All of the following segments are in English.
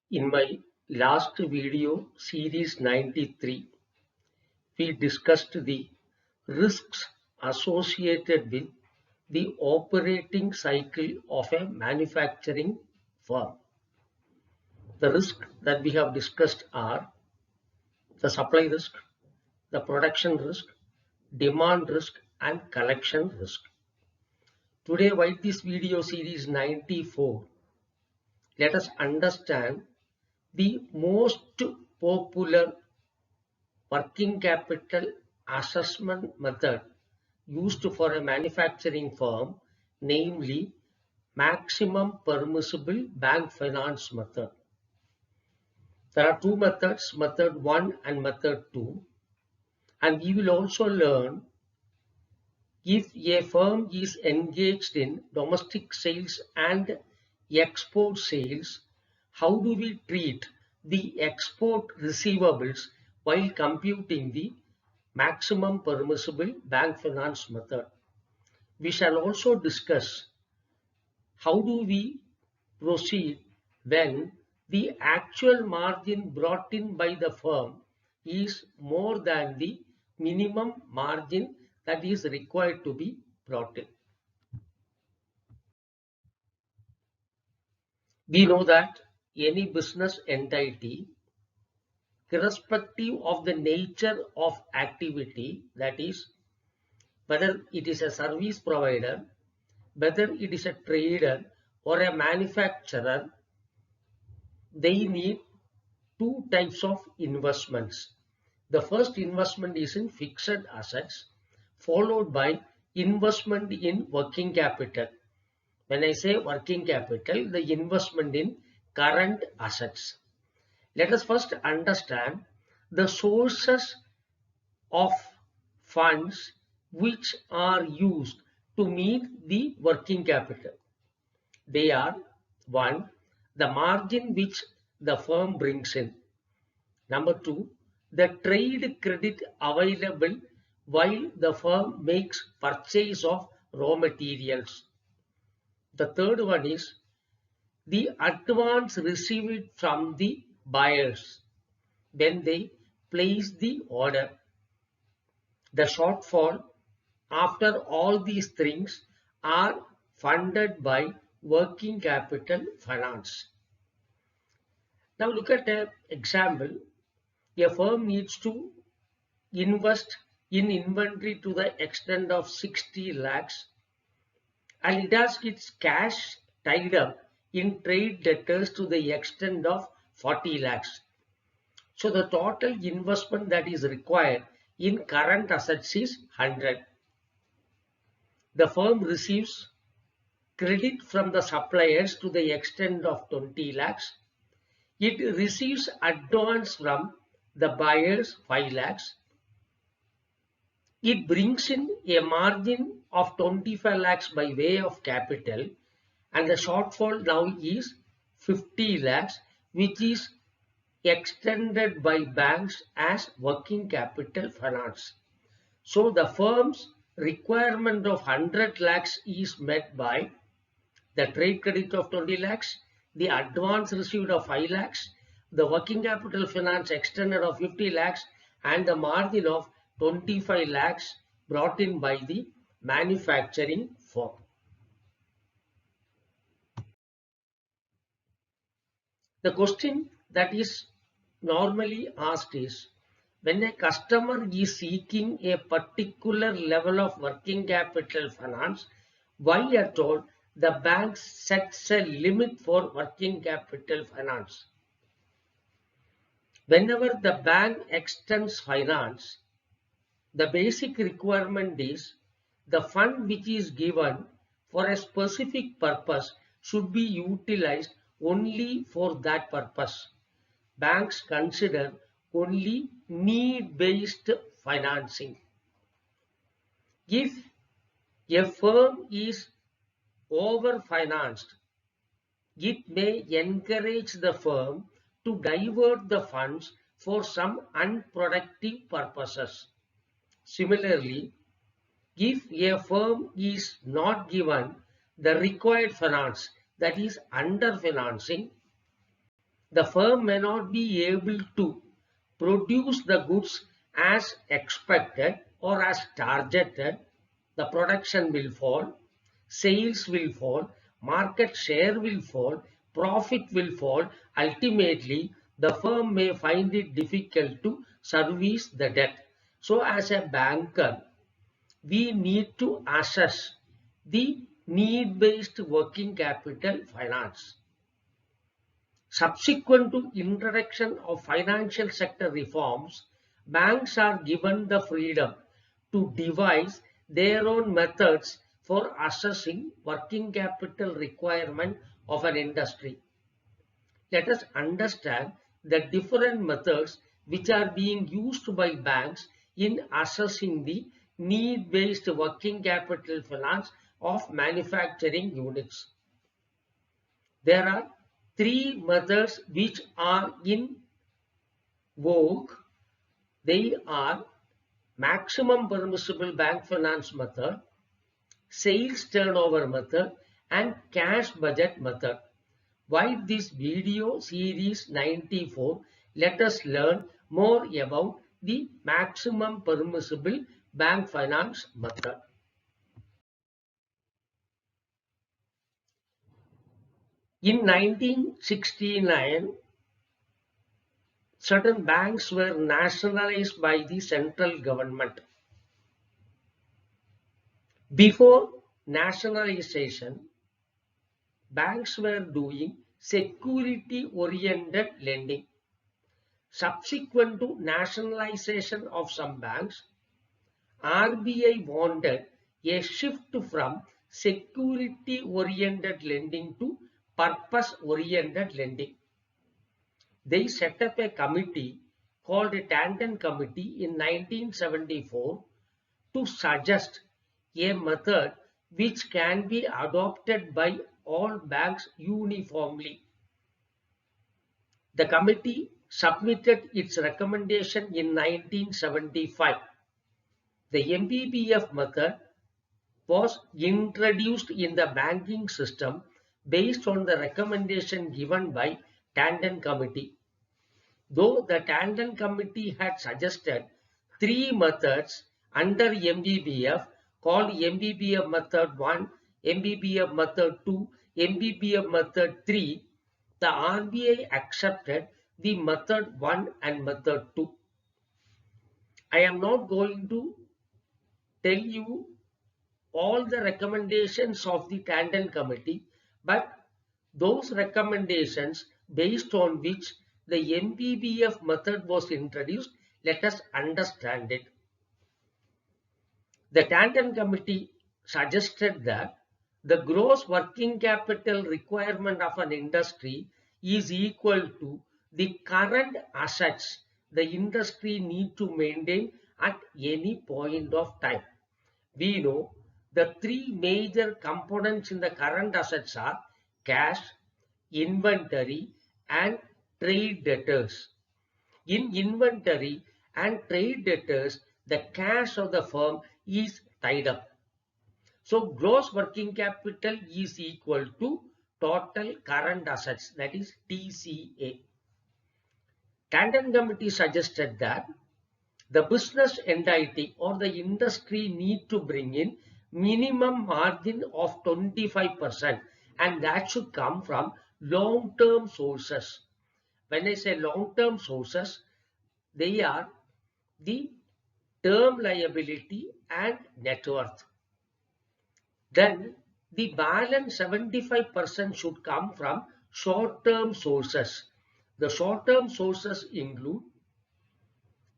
In my last video, series 93, we discussed the risks associated with the operating cycle of a manufacturing firm. The risks that we have discussed are the supply risk, the production risk, demand risk, and collection risk. Today, with this video series 94, let us understand the most popular working capital assessment method used for a manufacturing firm, namely maximum permissible bank finance method. There are two methods, method 1 and method 2, and we will also learn if a firm is engaged in domestic sales and export sales, how do we treat the export receivables while computing the maximum permissible bank finance method. We shall also discuss how do we proceed when the actual margin brought in by the firm is more than the minimum margin that is required to be brought in. We know that any business entity, irrespective of the nature of activity, that is, whether it is a service provider, whether it is a trader or a manufacturer, they need two types of investments. The first investment is in fixed assets, followed by investment in working capital. When I say working capital, the investment in current assets. Let us first understand the sources of funds which are used to meet the working capital. They are: 1, the margin which the firm brings in. Number 2, the trade credit available while the firm makes purchase of raw materials. The third one is the advance received from the buyers when they place the order. The shortfall after all these things are funded by working capital finance. Now look at an example. A firm needs to invest in inventory to the extent of 60 lakhs and it has its cash tied up in trade debtors to the extent of 40 lakhs. So the total investment that is required in current assets is 100. The firm receives credit from the suppliers to the extent of 20 lakhs. It receives advance from the buyers 5 lakhs. It brings in a margin of 25 lakhs by way of capital and the shortfall now is 50 lakhs, which is extended by banks as working capital finance. So the firm's requirement of 100 lakhs is met by the trade credit of 20 lakhs, the advance received of 5 lakhs, the working capital finance extended of 50 lakhs, and the margin of 25 lakhs brought in by the manufacturing firm. The question that is normally asked is, when a customer is seeking a particular level of working capital finance, why at all the bank sets a limit for working capital finance? Whenever the bank extends finance, the basic requirement is the fund which is given for a specific purpose should be utilized only for that purpose. Banks consider only need-based financing. If a firm is over-financed, it may encourage the firm to divert the funds for some unproductive purposes. Similarly, if a firm is not given the required finance, that is under financing, The firm may not be able to produce the goods as expected or as targeted. The production will fall, sales will fall, market share will fall, profit will fall. Ultimately, the firm may find it difficult to service the debt. So as a banker, we need to assess the need-based working capital finance. Subsequent to introduction of financial sector reforms, banks are given the freedom to devise their own methods for assessing working capital requirement of an industry. Let us understand the different methods which are being used by banks in assessing the need-based working capital finance of manufacturing units. There are three methods which are in vogue. They are maximum permissible bank finance method, sales turnover method, and cash budget method. While this video series 94, let us learn more about the maximum permissible bank finance method. In 1969, certain banks were nationalized by the central government. Before nationalization, banks were doing security-oriented lending. Subsequent to nationalization of some banks, RBI wanted a shift from security-oriented lending to purpose-oriented lending. They set up a committee called a Tandon Committee in 1974 to suggest a method which can be adopted by all banks uniformly. The committee submitted its recommendation in 1975. The MBBF method was introduced in the banking system based on the recommendation given by Tandon Committee. Though the Tandon Committee had suggested three methods under MBBF called MBBF Method 1, MBBF Method 2, MBBF Method 3, the RBI accepted the Method 1 and Method 2. I am not going to tell you all the recommendations of the Tandon Committee, but those recommendations based on which the MBBF method was introduced, let us understand it. The Tandon Committee suggested that the gross working capital requirement of an industry is equal to the current assets the industry need to maintain at any point of time. We know the three major components in the current assets are cash, inventory, and trade debtors. In inventory and trade debtors, the cash of the firm is tied up. So gross working capital is equal to total current assets, that is TCA. Tandon Committee suggested that the business entity or the industry need to bring in minimum margin of 25%, and that should come from long-term sources. When I say long-term sources, they are the term liability and net worth. Then the balance 75% should come from short-term sources. The short-term sources include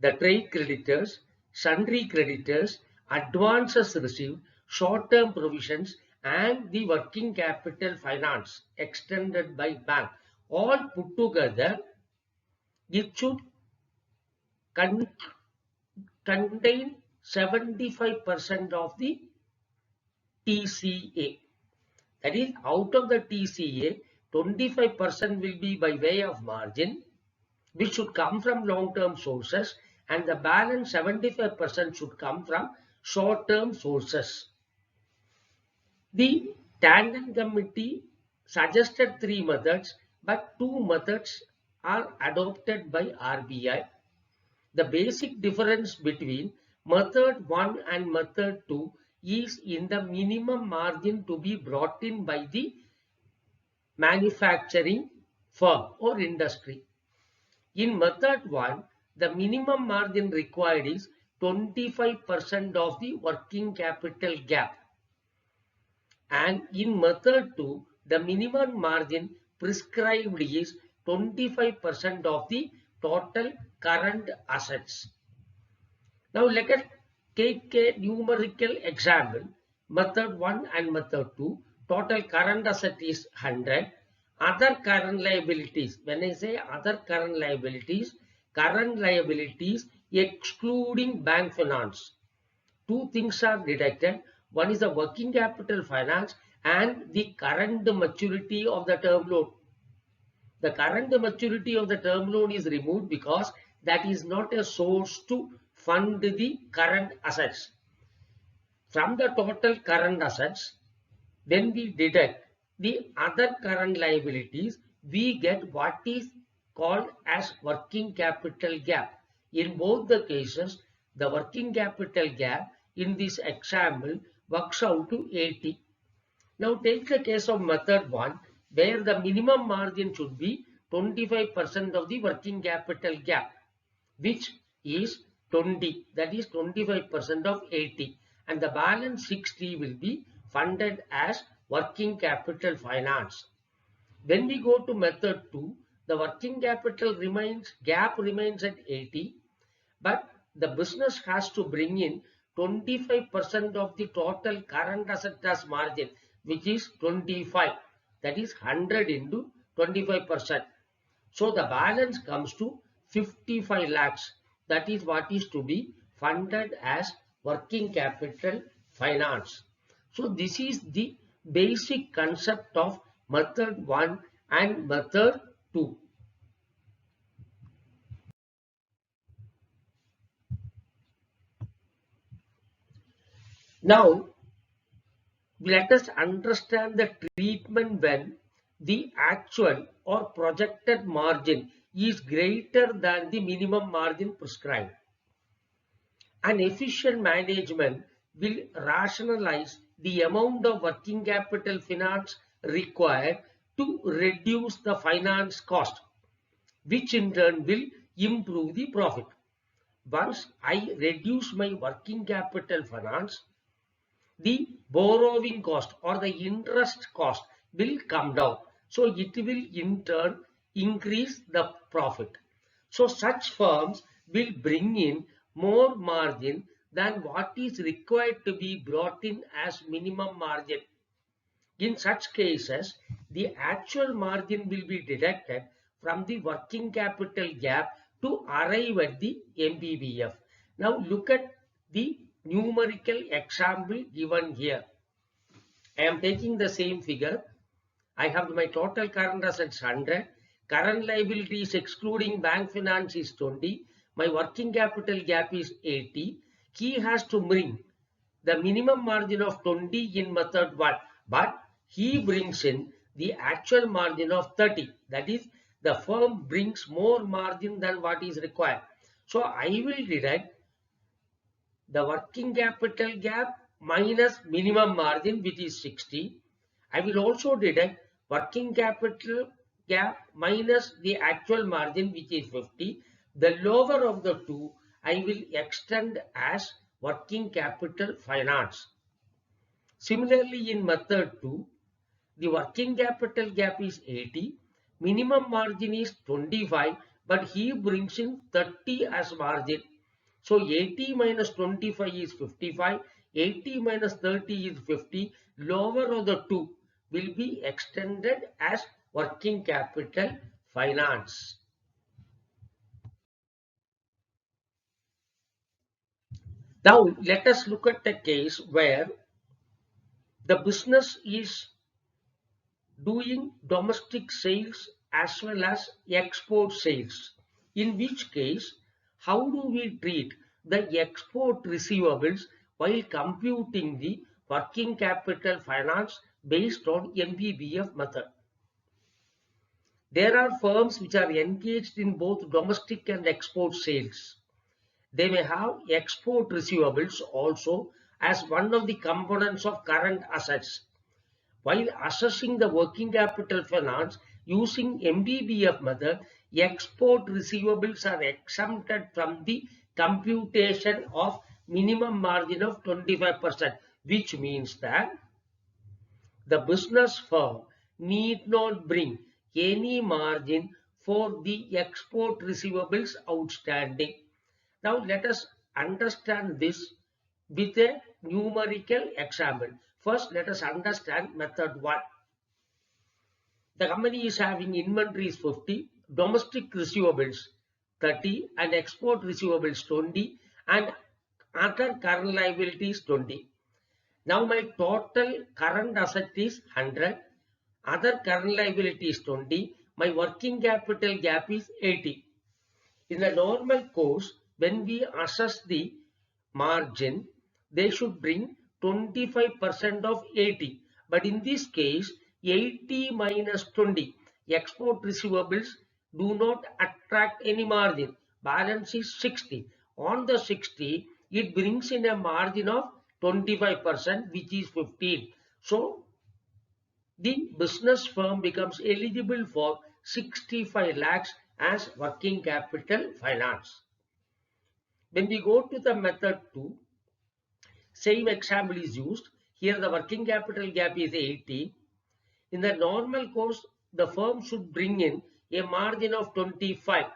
the trade creditors, sundry creditors, advances received, short-term provisions, and the working capital finance extended by bank. All put together, it should contain 75% of the TCA. That is, out of the TCA, 25% will be by way of margin, which should come from long-term sources, and the balance 75% should come from short-term sources. The Tandon Committee suggested three methods, but two methods are adopted by RBI. The basic difference between method 1 and method 2 is in the minimum margin to be brought in by the manufacturing firm or industry. In method 1, the minimum margin required is 25% of the working capital gap. And in method 2, the minimum margin prescribed is 25% of the total current assets. Now let us take a numerical example. Method 1 and method 2, total current asset is 100. Other current liabilities, when I say other current liabilities excluding bank finance. Two things are deducted. One is the working capital finance and the current maturity of the term loan. The current maturity of the term loan is removed because that is not a source to fund the current assets. From the total current assets, when we deduct the other current liabilities, we get what is called as working capital gap. In both the cases, the working capital gap in this example works out to 80. Now take the case of method 1, where the minimum margin should be 25% of the working capital gap, which is 20, that is 25% of 80, and the balance 60 will be funded as working capital finance. When we go to method 2, the working capital gap remains at 80, but the business has to bring in 25% of the total current asset as margin, which is 25, that is 100 into 25%. So the balance comes to 55 lakhs. That is what is to be funded as working capital finance. So this is the basic concept of method 1 and method 2. Now, let us understand the treatment when the actual or projected margin is greater than the minimum margin prescribed. An efficient management will rationalize the amount of working capital finance required to reduce the finance cost, which in turn will improve the profit. Once I reduce my working capital finance, the borrowing cost or the interest cost will come down. So it will in turn increase the profit. So such firms will bring in more margin than what is required to be brought in as minimum margin. In such cases, the actual margin will be deducted from the working capital gap to arrive at the MBBF. Now look at the numerical example given here. I am taking the same figure. I have my total current assets 100. Current liabilities excluding bank finance is 20. My working capital gap is 80. He has to bring the minimum margin of 20 in method 1, but he brings in the actual margin of 30. That is, the firm brings more margin than what is required. So I will deduct the working capital gap minus minimum margin, which is 60. I will also deduct working capital gap minus the actual margin, which is 50. The lower of the two I will extend as working capital finance. Similarly, in method 2, the working capital gap is 80, minimum margin is 25, but he brings in 30 as margin. So 80 minus 25 is 55, 80 minus 30 is 50, lower of the two will be extended as working capital finance. Now let us look at the case where the business is doing domestic sales as well as export sales, in which case how do we treat the export receivables while computing the working capital finance based on MBBF method? There are firms which are engaged in both domestic and export sales. They may have export receivables also as one of the components of current assets. While assessing the working capital finance using MBBF method, export receivables are exempted from the computation of minimum margin of 25%, which means that the business firm need not bring any margin for the export receivables outstanding. Now let us understand this with a numerical example. First, let us understand method 1. The company is having inventories 50, domestic receivables 30, and export receivables 20, and other current liabilities 20. Now my total current asset is 100, other current liability is 20, my working capital gap is 80. In the normal course, when we assess the margin, they should bring 25% of 80. But in this case, 80 minus 20, export receivables do not attract any margin. Balance is 60. On the 60, it brings in a margin of 25%, which is 15. So, the business firm becomes eligible for 65 lakhs as working capital finance. When we go to the method 2, same example is used. Here the working capital gap is 80. In the normal course, the firm should bring in a margin of 25.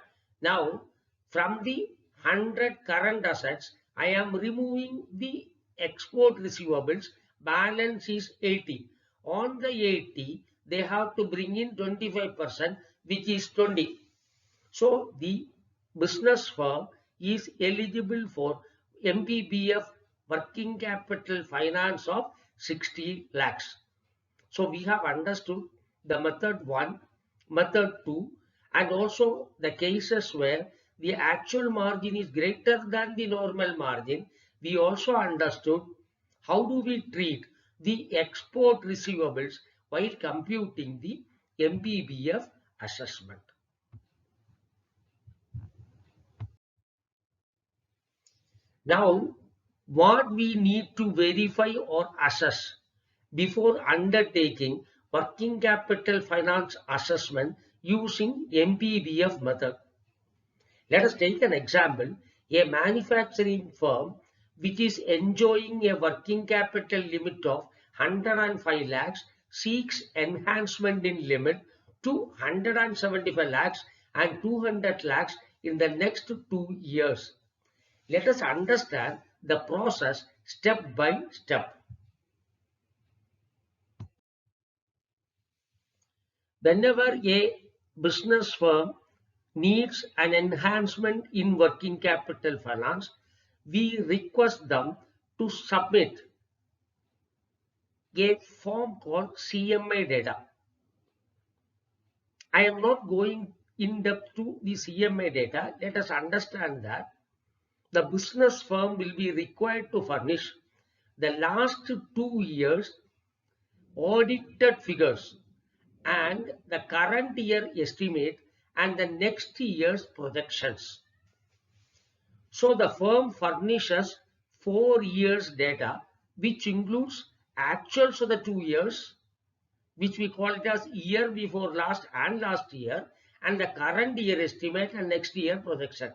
Now, from the 100 current assets, I am removing the export receivables. Balance is 80. On the 80, they have to bring in 25%, which is 20. So, the business firm is eligible for MBBF working capital finance of 60 lakhs. So we have understood the method 1, method 2, and also the cases where the actual margin is greater than the normal margin. We also understood how do we treat the export receivables while computing the MBBF assessment. Now, what we need to verify or assess before undertaking working capital finance assessment using MBBF method. Let us take an example. A manufacturing firm which is enjoying a working capital limit of 105 lakhs seeks enhancement in limit to 175 lakhs and 200 lakhs in the next 2 years. Let us understand the process step by step. Whenever a business firm needs an enhancement in working capital finance, we request them to submit a form called CMI data. I am not going in depth to the CMI data. Let us understand that the business firm will be required to furnish the last 2 years audited figures and the current year estimate and the next year's projections. So the firm furnishes 4 years data, which includes actuals for the 2 years, which we call it as year before last and last year, and the current year estimate and next year projection.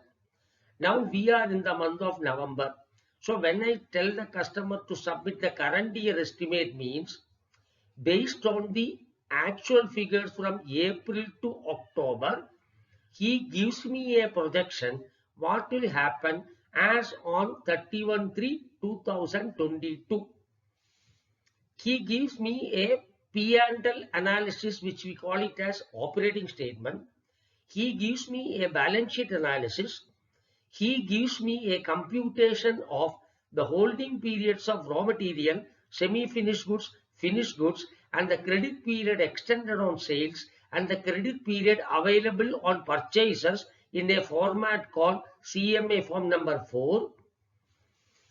Now we are in the month of November. So when I tell the customer to submit the current year estimate means based on the actual figures from April to October, he gives me a projection what will happen as on 31/3/2022. He gives me a P&L analysis, which we call it as operating statement. He gives me a balance sheet analysis. He gives me a computation of the holding periods of raw material, semi-finished goods, finished goods, and the credit period extended on sales and the credit period available on purchases in a format called CMA form number 4.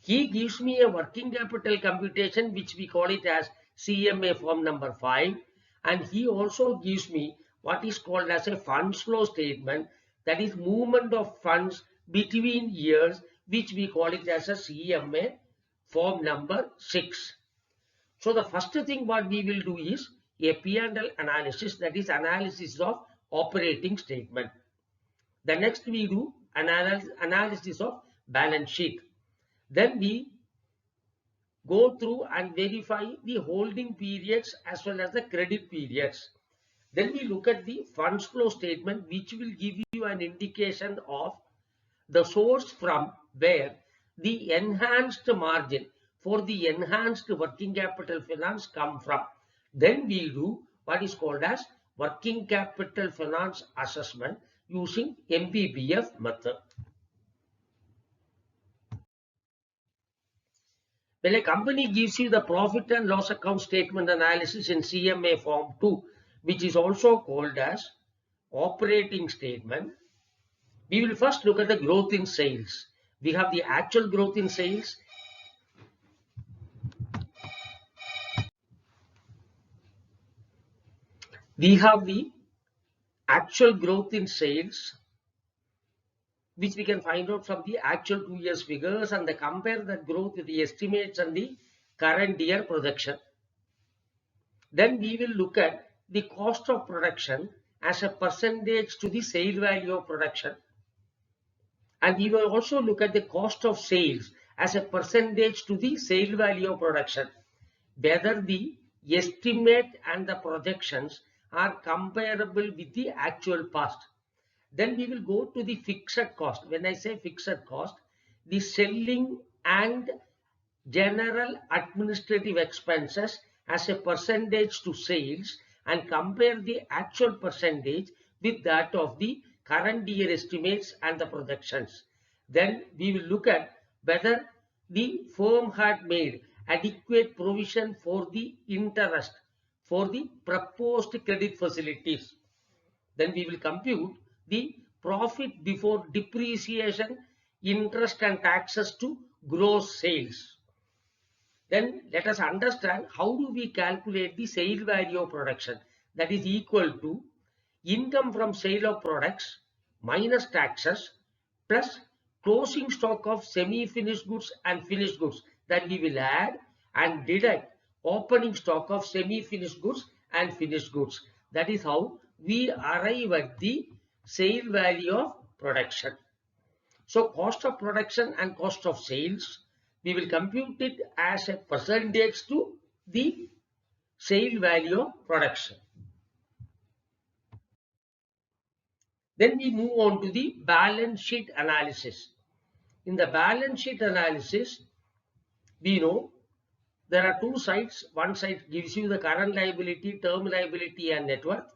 He gives me a working capital computation, which we call it as CMA form number 5, and he also gives me what is called as a funds flow statement, that is movement of funds between years, which we call it as a CMA form number 6. So the first thing what we will do is a P&L analysis, that is analysis of operating statement. The next we do analysis of balance sheet. Then we go through and verify the holding periods as well as the credit periods. Then we look at the funds flow statement, which will give you an indication of the source from where the enhanced margin for the enhanced working capital finance come from. Then we do what is called as working capital finance assessment using MPBF method. When a company gives you the profit and loss account statement analysis in CMA form 2, which is also called as operating statement, we will first look at the growth in sales. We have the actual growth in sales. We have the actual growth in sales, which we can find out from the actual 2 years figures, and compare that growth with the estimates and the current year projection. Then we will look at the cost of production as a percentage to the sale value of production. And we will also look at the cost of sales as a percentage to the sale value of production, whether the estimate and the projections are comparable with the actual past. Then we will go to the fixed cost. When I say fixed cost, the selling and general administrative expenses as a percentage to sales, and compare the actual percentage with that of the current year estimates and the projections. Then we will look at whether the firm had made adequate provision for the interest for the proposed credit facilities. Then we will compute the profit before depreciation, interest and taxes to gross sales. Then let us understand how do we calculate the sale value of production, that is equal to income from sale of products minus taxes plus closing stock of semi-finished goods and finished goods that we will add, and deduct opening stock of semi-finished goods and finished goods. That is how we arrive at the sale value of production. So cost of production and cost of sales, we will compute it as a percentage to the sale value of production. Then we move on to the balance sheet analysis. In the balance sheet analysis, we know there are two sides. One side gives you the current liability, term liability and net worth,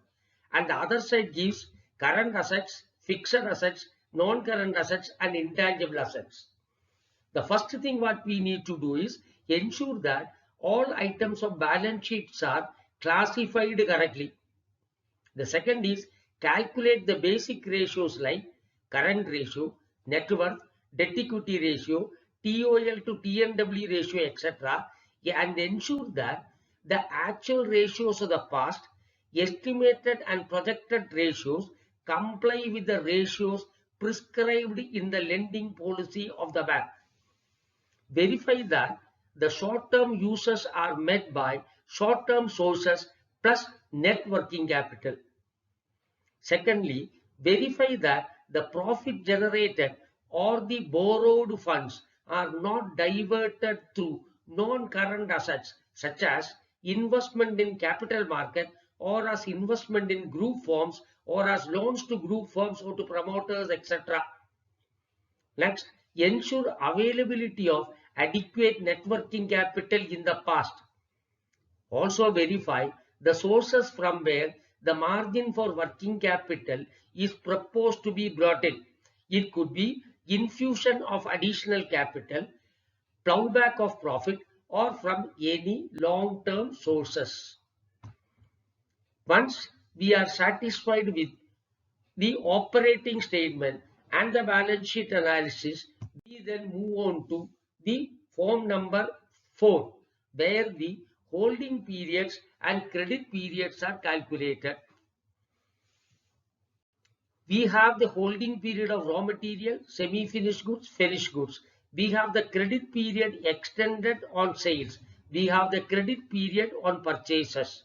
and the other side gives current assets, fixed assets, non-current assets and intangible assets. The first thing what we need to do is ensure that all items of balance sheets are classified correctly. The second is calculate the basic ratios like current ratio, net worth, debt equity ratio, TOL to TNW ratio, etc. and ensure that the actual ratios of the past, estimated and projected ratios comply with the ratios prescribed in the lending policy of the bank. Verify that the short-term uses are met by short-term sources plus net working capital. Secondly, verify that the profit generated or the borrowed funds are not diverted through non-current assets such as investment in capital market or as investment in group firms or as loans to group firms or to promoters, etc. Next, ensure availability of adequate net working capital in the past. Also verify the sources from where the margin for working capital is proposed to be brought in. It could be infusion of additional capital, plowback of profit, or from any long-term sources. Once we are satisfied with the operating statement and the balance sheet analysis, we then move on to the form number 4, where the holding periods and credit periods are calculated. We have the holding period of raw material, semi-finished goods, finished goods. We have the credit period extended on sales. We have the credit period on purchases.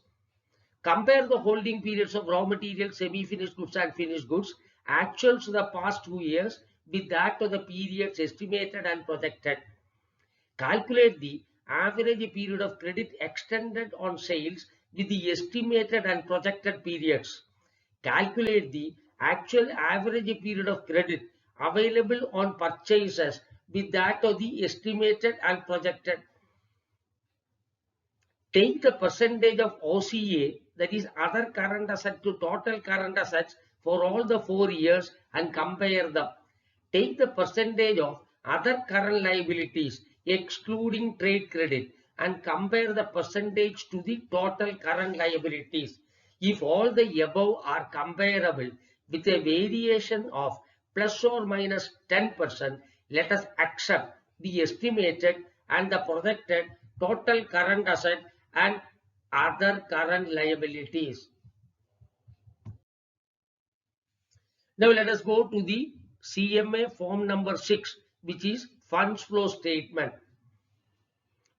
Compare the holding periods of raw material, semi-finished goods and finished goods, actuals to the past 2 years with that of the periods estimated and projected. Calculate the average period of credit extended on sales with the estimated and projected periods. Calculate the actual average period of credit available on purchases with that of the estimated and projected. Take the percentage of OCA, that is other current asset, to total current assets for all the 4 years and compare them. Take the percentage of other current liabilities excluding trade credit and compare the percentage to the total current liabilities. If all the above are comparable with a variation of plus or minus 10%, let us accept the estimated and the projected total current asset and other current liabilities. Now let us go to the CMA form number 6, which is funds flow statement.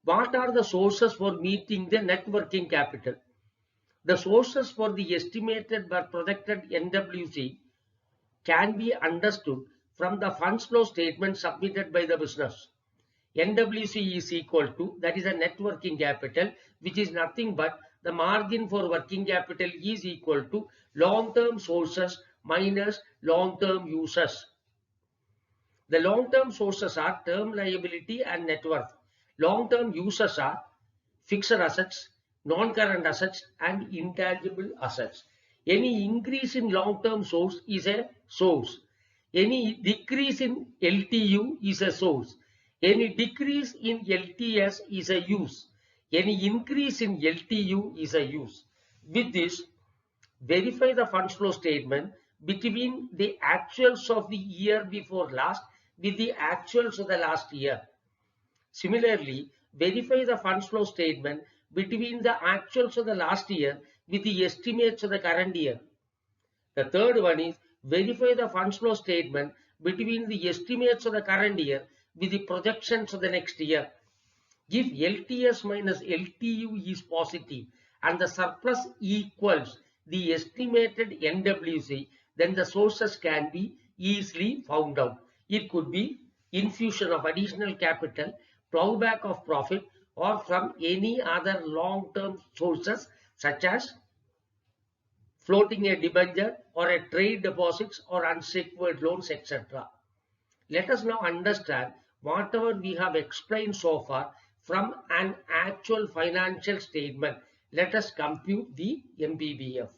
What are the sources for meeting the net working capital? The sources for the estimated but projected NWC can be understood from the funds flow statement submitted by the business. NWC is equal to, that is a net working capital, which is nothing but the margin for working capital is equal to long-term sources minus long-term uses. The long-term sources are term liability and net worth. Long-term uses are fixed assets, non-current assets and intangible assets. Any increase in long-term source is a source. Any decrease in LTU is a source. Any decrease in LTS is a use. Any increase in LTU is a use. With this, verify the funds flow statement between the actuals of the year before last with the actuals of the last year. Similarly, verify the funds flow statement between the actuals of the last year with the estimates of the current year. The third one is verify the funds flow statement between the estimates of the current year with the projections of the next year. If LTS minus LTU is positive and the surplus equals the estimated NWC, then the sources can be easily found out. It could be infusion of additional capital, plowback of profit, or from any other long-term sources such as floating a debenture or a trade deposits or unsecured loans, etc. Let us now understand whatever we have explained so far from an actual financial statement. Let us compute the MBBF.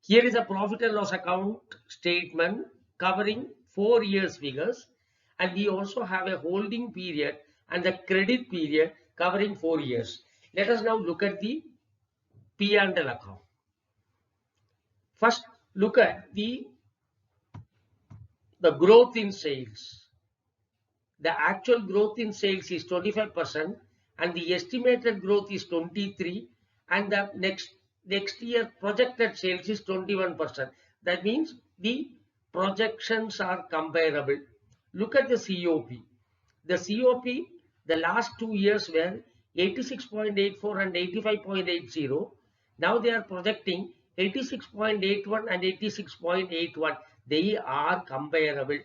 Here is a profit and loss account statement covering 4 years figures, and we also have a holding period and the credit period covering 4 years. Let us now look at the P&L account. First, look at the growth in sales. The actual growth in sales is 25% and the estimated growth is 23%, and the next year projected sales is 21%. That means the projections are comparable. Look at the COP. The COP, the last 2 years were 86.84 and 85.80. Now they are projecting 86.81 and 86.81. They are comparable.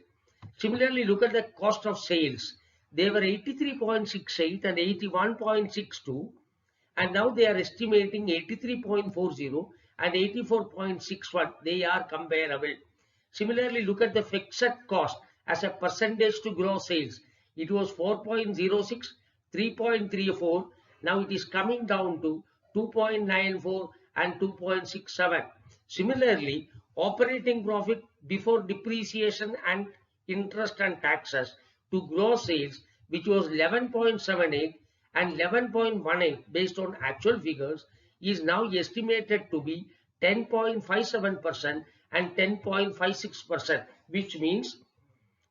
Similarly, look at the cost of sales. They were 83.68 and 81.62, and now they are estimating 83.40 and 84.61. They are comparable. Similarly, look at the fixed cost as a percentage to gross sales. It was 4.06, 3.34. Now it is coming down to 2.94 and 2.67. Similarly, operating profit before depreciation and interest and taxes to gross sales, which was 11.78 and 11.18 based on actual figures, is now estimated to be 10.57% and 10.56%, which means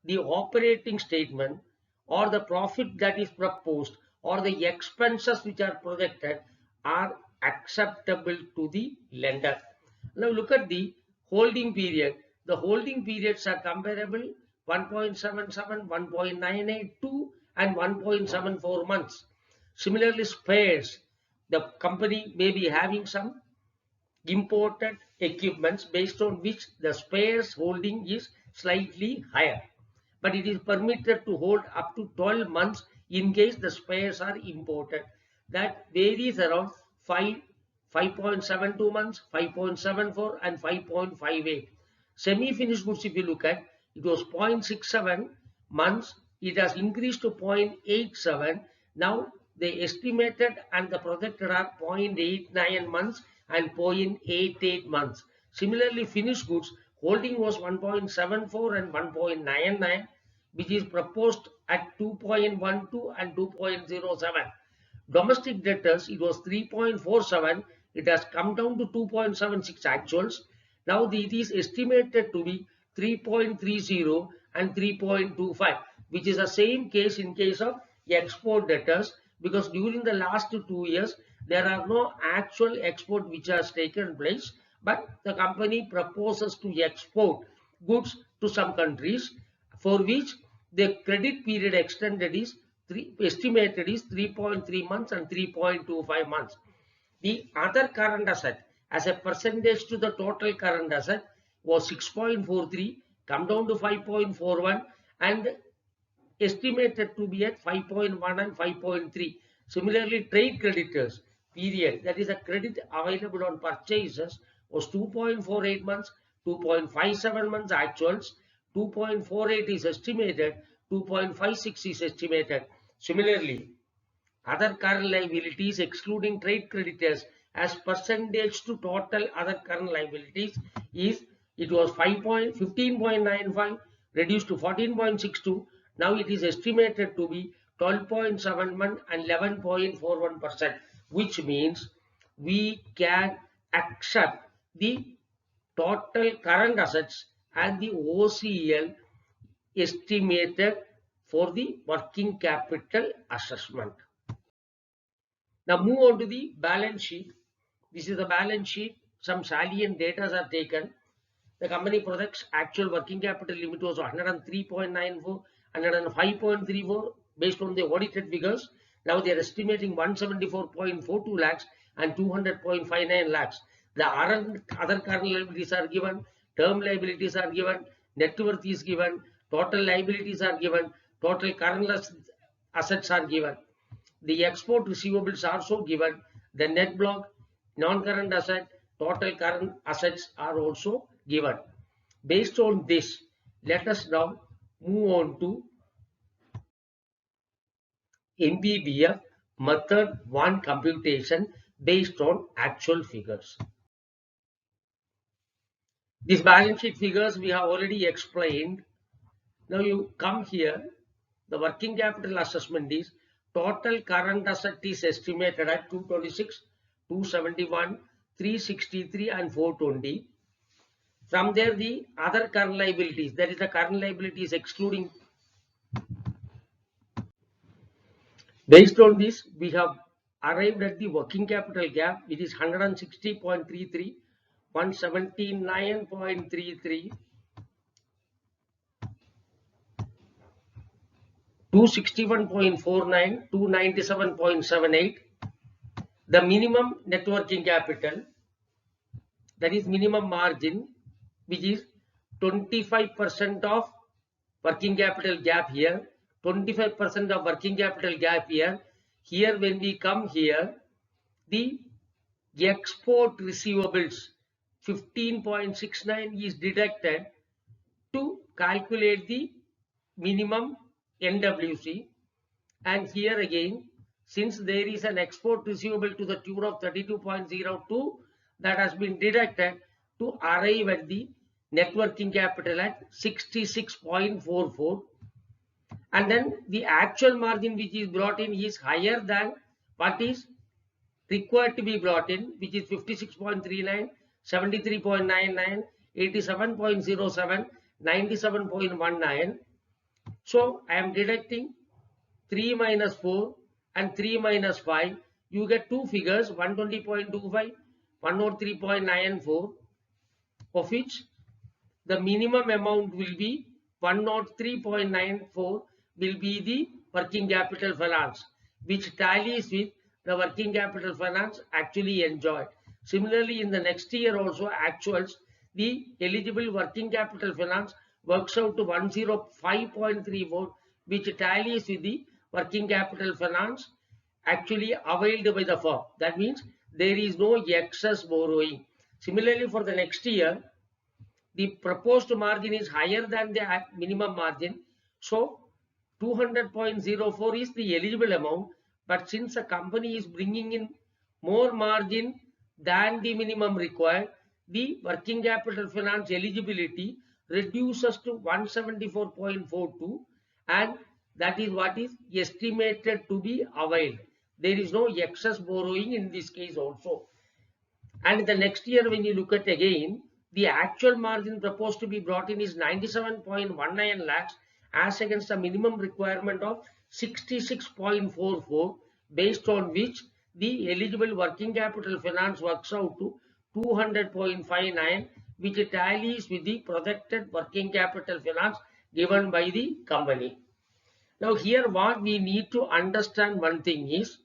the operating statement or the profit that is proposed or the expenses which are projected are acceptable to the lender. Now look at the holding period. The holding periods are comparable: 1.77, 1.982 and 1.74 months. Similarly, spares, the company may be having some imported equipments based on which the spares holding is slightly higher, but it is permitted to hold up to 12 months in case the spares are imported. That varies around 5.72 months, 5.74 and 5.58. Semi-finished goods, if you look at, it was 0.67 months, it has increased to 0.87. Now the estimated and the projected are 0.89 months and 0.88 months. Similarly, finished goods holding was 1.74 and 1.99, which is proposed at 2.12 and 2.07. Domestic debtors, it was 3.47, it has come down to 2.76 actuals. Now it is estimated to be 3.30 and 3.25, which is the same case in case of export debtors, because during the last 2 years there are no actual export which has taken place, but the company proposes to export goods to some countries for which the credit period extended is estimated is 3.3 months and 3.25 months. The other current asset as a percentage to the total current asset was 6.43, come down to 5.41 and estimated to be at 5.1 and 5.3. Similarly, trade creditors period, that is a credit available on purchases, was 2.48 months, 2.57 months actuals, 2.48 is estimated, 2.56 is estimated. Similarly, other current liabilities excluding trade creditors as percentage to total other current liabilities is, it was 15.95 reduced to 14.62. Now it is estimated to be 12.71 and 11.41%, which means we can accept the total current assets and the OCL estimated for the working capital assessment. Now move on to the balance sheet. This is the balance sheet. Some salient data are taken. The company projects actual working capital limit was 103.94, 105.34 based on the audited figures. Now they are estimating 174.42 lakhs and 200.59 lakhs. The other current liabilities are given, term liabilities are given, net worth is given, total liabilities are given, total current assets are given. The export receivables are also given. The net block, non-current asset, total current assets are also given. Based on this, let us now move on to MBBF method 1 computation based on actual figures. These balance sheet figures we have already explained. Now you come here, the working capital assessment is total current asset is estimated at 226, 271, 363 and 420. From there the other current liabilities, that is the current liabilities excluding. Based on this, we have arrived at the working capital gap, which is 160.33, 179.33, 261.49, 297.78. The minimum net working capital, that is minimum margin, which is 25% of working capital gap here, 25% of working capital gap here. Here when we come here, the export receivables 15.69 is deducted to calculate the minimum NWC, and here again, since there is an export receivable to the tune of 32.02, that has been deducted to arrive at the net working capital at 66.44, and then the actual margin which is brought in is higher than what is required to be brought in, which is 56.39, 73.99, 87.07, 97.19. So I am deducting 3 minus 4 and 3 minus 5. You get two figures, 120.25, 103.94. of which the minimum amount will be 103.94 will be the working capital finance, which tallies with the working capital finance actually enjoyed. Similarly, in the next year also actuals, the eligible working capital finance works out to 105.34, which tallies with the working capital finance actually availed by the firm. That means there is no excess borrowing. Similarly, for the next year, the proposed margin is higher than the minimum margin. So 200.04 is the eligible amount, but since a company is bringing in more margin than the minimum required, the working capital finance eligibility reduces to 174.42, and that is what is estimated to be availed. There is no excess borrowing in this case also. And the next year, when you look at again, the actual margin proposed to be brought in is 97.19 lakhs as against a minimum requirement of 66.44, based on which the eligible working capital finance works out to 200.59, which tallies with the projected working capital finance given by the company. Now here what we need to understand one thing is,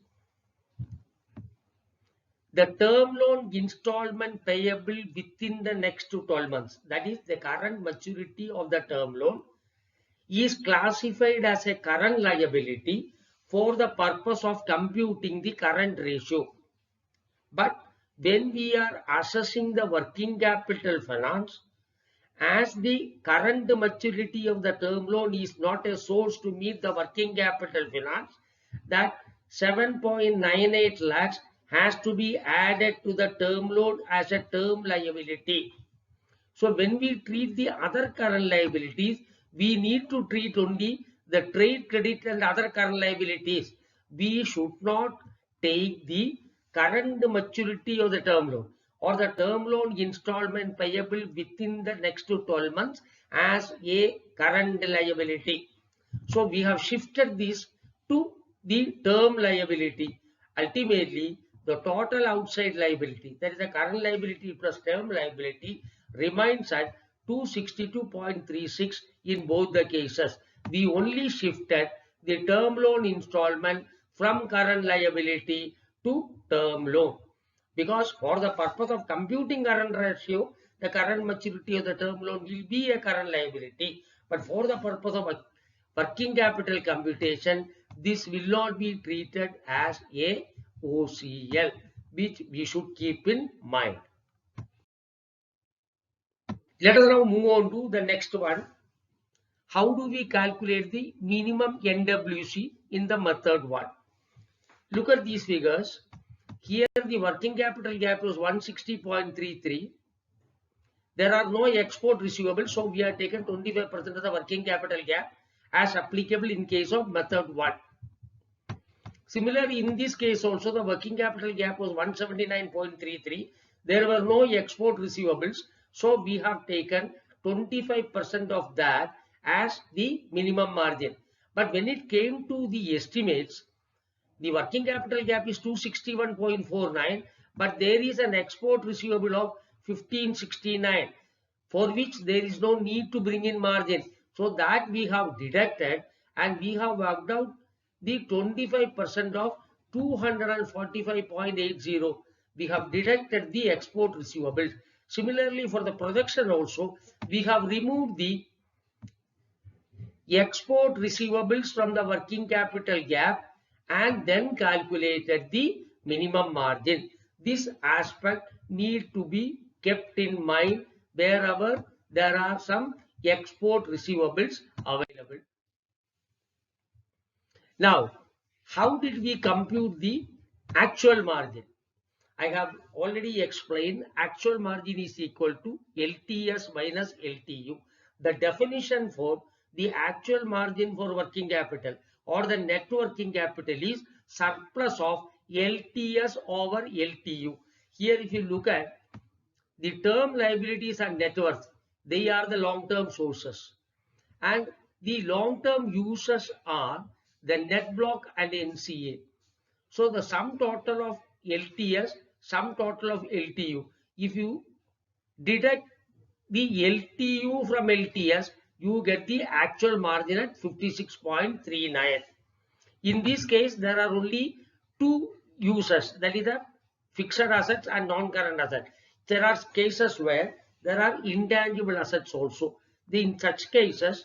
the term loan installment payable within the next 12 months, that is the current maturity of the term loan, is classified as a current liability for the purpose of computing the current ratio. But when we are assessing the working capital finance, as the current maturity of the term loan is not a source to meet the working capital finance, that 7.98 lakhs has to be added to the term loan as a term liability. So when we treat the other current liabilities, we need to treat only the trade credit and other current liabilities. We should not take the current maturity of the term loan or the term loan installment payable within the next 12 months as a current liability. So we have shifted this to the term liability. Ultimately, the total outside liability, that is the current liability plus term liability, remains at 262.36 in both the cases. We only shifted the term loan installment from current liability to term loan, because for the purpose of computing current ratio, the current maturity of the term loan will be a current liability, but for the purpose of working capital computation, this will not be treated as a OCL, which we should keep in mind. Let us now move on to the next one. How do we calculate the minimum NWC in the method 1? Look at these figures. Here the working capital gap was 160.33. There are no export receivables, so we have taken 25% of the working capital gap as applicable in case of method 1. Similarly, in this case also the working capital gap was 179.33. There were no export receivables, so we have taken 25% of that as the minimum margin. But when it came to the estimates, the working capital gap is 261.49, but there is an export receivable of 1569, for which there is no need to bring in margin. So that we have deducted, and we have worked out the 25% of 245.80. We have deducted the export receivables. Similarly, for the projection also, we have removed the export receivables from the working capital gap and then calculated the minimum margin. This aspect need to be kept in mind wherever there are some export receivables available. Now, how did we compute the actual margin? I have already explained actual margin is equal to LTS minus LTU. The definition for the actual margin for working capital or the net working capital is surplus of LTS over LTU. Here if you look at the term liabilities and net worth, they are the long-term sources, and the long-term uses are the net block and NCA. So the sum total of LTS, sum total of LTU, if you deduct the LTU from LTS, you get the actual margin at 56.39. In this case, there are only two uses, that is the fixed assets and non-current assets. There are cases where there are intangible assets also. In such cases,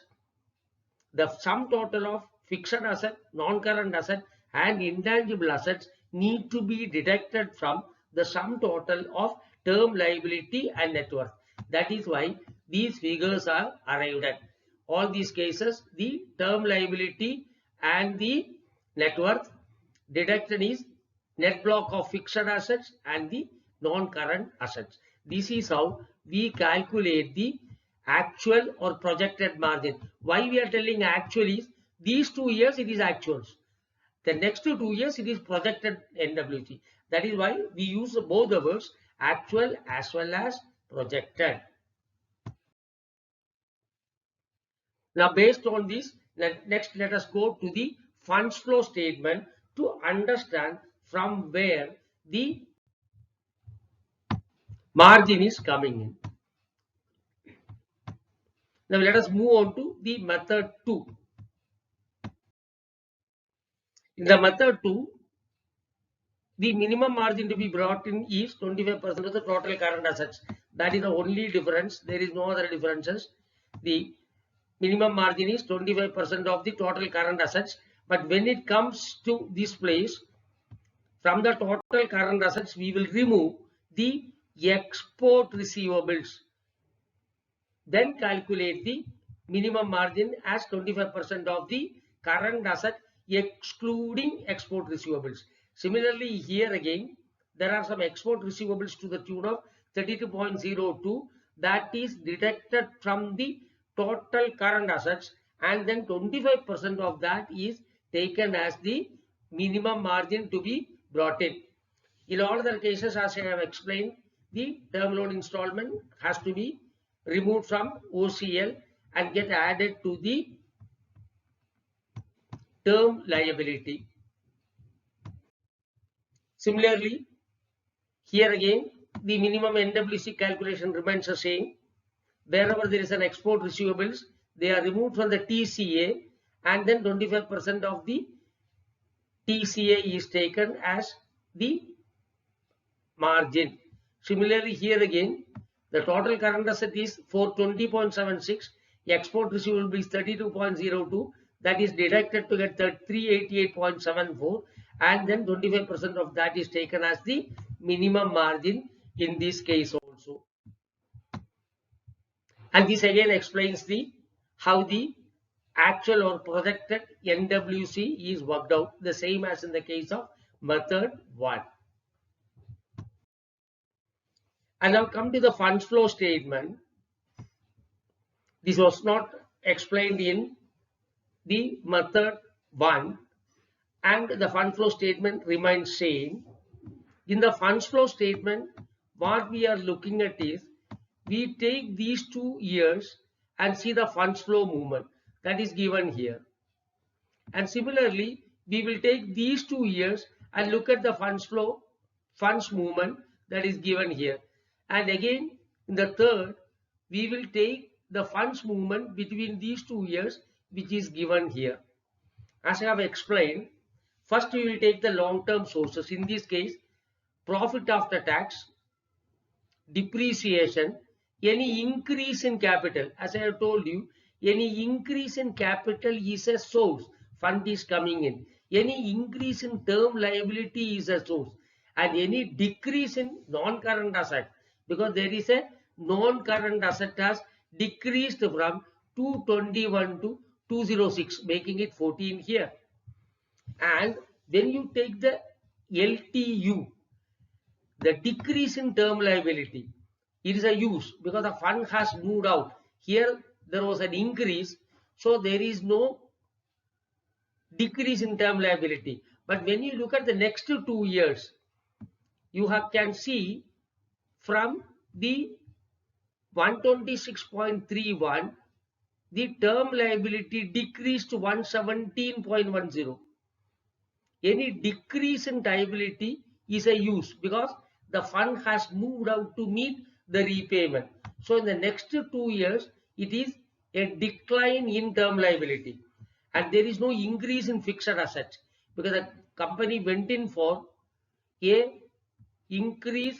the sum total of fixed asset, non-current asset and intangible assets need to be deducted from the sum total of term liability and net worth. That is why these figures are arrived at. All these cases, the term liability and the net worth deduction is net block of fixed assets and the non-current assets. This is how we calculate the actual or projected margin. Why we are telling actual is these 2 years it is actuals. The next 2 years it is projected NWC. That is why we use both the words actual as well as projected. Now based on this, next let us go to the funds flow statement to understand from where the margin is coming in. Now let us move on to the method 2. In the method 2, the minimum margin to be brought in is 25% of the total current assets. That is the only difference. There is no other differences. The minimum margin is 25% of the total current assets. But when it comes to this place, from the total current assets, we will remove the export receivables. Then calculate the minimum margin as 25% of the current asset excluding export receivables. Similarly, here again, there are some export receivables to the tune of 32.02 that is deducted from the total current assets, and then 25% of that is taken as the minimum margin to be brought in. In all other cases, as I have explained, the term loan installment has to be removed from OCL and get added to the term liability. Similarly, here again, the minimum NWC calculation remains the same. Wherever there is an export receivables, they are removed from the TCA, and then 25% of the TCA is taken as the margin. Similarly, here again, the total current asset is 420.76, export receivable is 32.02, that is deducted to get 388.74, and then 25% of that is taken as the minimum margin in this case also. And this again explains how the actual or projected NWC is worked out, the same as in the case of method 1. And now come to the funds flow statement. This was not explained in the method 1, and the fund flow statement remains same. In the funds flow statement, what we are looking at is, we take these 2 years and see the funds flow movement that is given here. And similarly, we will take these 2 years and look at the funds movement that is given here. And again, in the third, we will take the funds movement between these 2 years, which is given here. As I have explained, first we will take the long-term sources. In this case, profit after tax, depreciation, any increase in capital. As I have told you, any increase in capital is a source. Fund is coming in. Any increase in term liability is a source. And any decrease in non-current asset, because there is a non-current asset has decreased from 221 to 206, making it 14 here. And when you take the LTU, the decrease in term liability, it is a use because the fund has moved out. Here there was an increase, so there is no decrease in term liability. But when you look at the next 2 years, you can see from the 126.31, the term liability decreased to 117.10. Any decrease in liability is a use because the fund has moved out to meet the repayment. So in the next 2 years, it is a decline in term liability. And there is no increase in fixed assets because the company went in for a increase.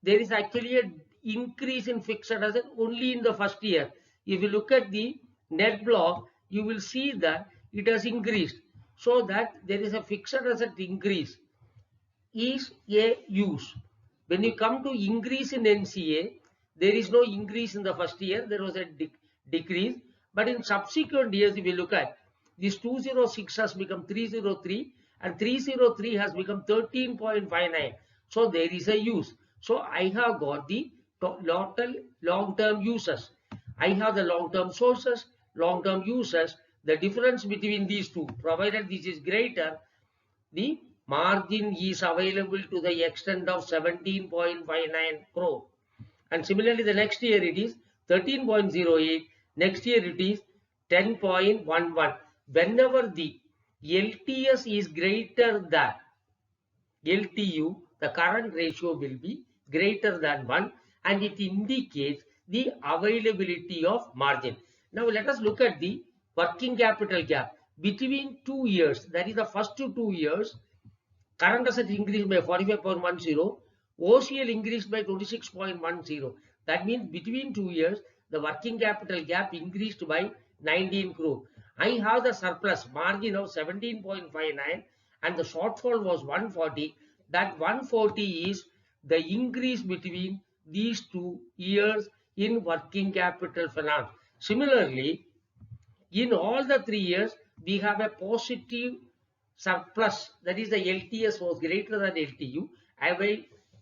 There is actually a increase in fixed asset only in the first year. If you look at the net block, you will see that it has increased. So that there is a fixed asset increase is a use. When you come to increase in NCA, there is no increase in the first year. There was a decrease. But in subsequent years, if you look at this 206 has become 303 and 303 has become 13.59. So there is a use. So I have got the total long-term uses. I have the long-term sources, long-term uses. The difference between these two, provided this is greater, the margin is available to the extent of 17.59 crore. And similarly, the next year it is 13.08. Next year it is 10.11. Whenever the LTS is greater than LTU, the current ratio will be greater than 1 and it indicates the availability of margin. Now let us look at the working capital gap between 2 years. That is the first 2 years. Current assets increased by 45.10, OCL increased by 26.10. That means between 2 years, the working capital gap increased by 19 crore. I have the surplus margin of 17.59 and the shortfall was 140. That 140 is the increase between these 2 years in working capital finance. Similarly, in all the 3 years, we have a positive surplus, that is the LTS was greater than LTU.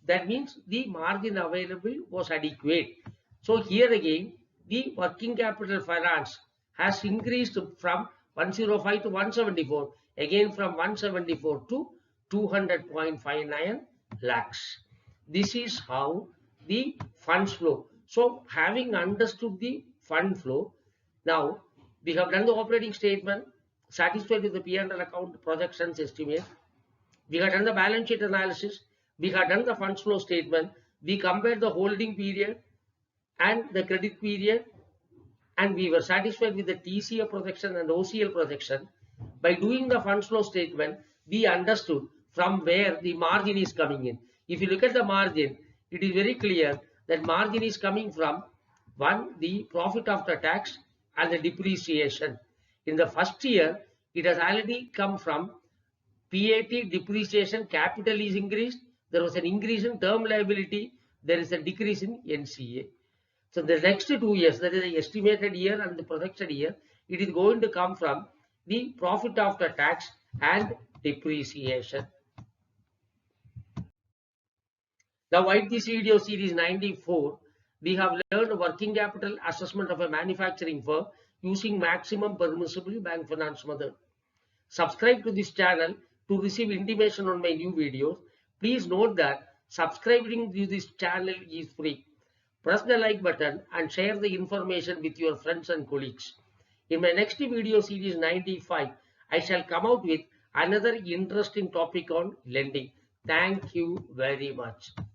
That means the margin available was adequate. So here again, the working capital finance has increased from 105 to 174, again from 174 to 200.59 lakhs. This is how the funds flow. So having understood the fund flow, now we have done the operating statement, satisfied with the P&L account projections estimate. We have done the balance sheet analysis. We have done the funds flow statement. We compared the holding period and the credit period, and we were satisfied with the TCA projection and OCL projection. By doing the funds flow statement, we understood from where the margin is coming in. If you look at the margin, it is very clear that margin is coming from one, the profit after tax and the depreciation. In the first year, it has already come from PAT, depreciation, capital is increased. There was an increase in term liability. There is a decrease in NCA. So the next 2 years, that is the estimated year and the projected year, it is going to come from the profit after tax and depreciation. Now, at this video series 94, we have learned working capital assessment of a manufacturing firm using maximum permissible bank finance method. Subscribe to this channel to receive intimation on my new videos. Please note that subscribing to this channel is free. Press the like button and share the information with your friends and colleagues. In my next video series 95, I shall come out with another interesting topic on lending. Thank you very much.